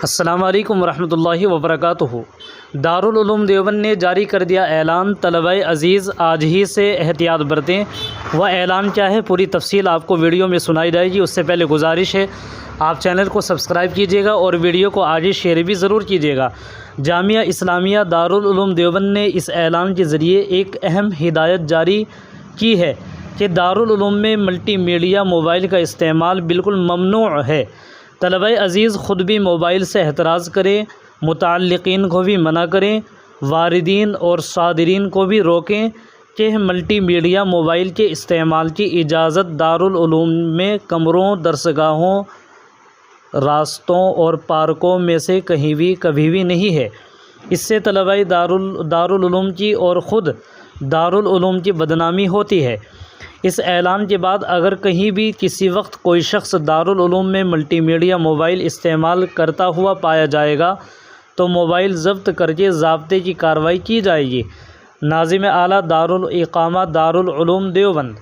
السلام علیکم ورحمۃ اللہ وبرکاتہ۔ دارالعلوم دیوبند نے جاری کر دیا اعلان، طلبہ عزیز آج ہی سے احتیاط برتیں۔ وہ اعلان کیا ہے، پوری تفصیل آپ کو ویڈیو میں سنائی جائے گی۔ اس سے پہلے گزارش ہے آپ چینل کو سبسکرائب کیجیے گا اور ویڈیو کو آج ہی شیئر بھی ضرور کیجیے گا۔ جامعہ اسلامیہ دارالعلوم دیوبند نے اس اعلان کے ذریعے ایک اہم ہدایت جاری کی ہے کہ دارالعلوم میں ملٹی میڈیا موبائل کا استعمال بالکل ممنوع ہے۔ طلبہ عزیز خود بھی موبائل سے احتراز کریں، متعلقین کو بھی منع کریں، واردین اور صادرین کو بھی روکیں کہ ملٹی میڈیا موبائل کے استعمال کی اجازت دارالعلوم میں کمروں، درسگاہوں، راستوں اور پارکوں میں سے کہیں بھی کبھی بھی نہیں ہے۔ اس سے طلبہ دارالعلوم کی اور خود دارالعلوم کی بدنامی ہوتی ہے۔ اس اعلان کے بعد اگر کہیں بھی کسی وقت کوئی شخص دارالعلوم میں ملٹی میڈیا موبائل استعمال کرتا ہوا پایا جائے گا تو موبائل ضبط کر کے ضابطے کی کارروائی کی جائے گی۔ ناظم اعلیٰ دارالاقامہ دارالعلوم دیوبند۔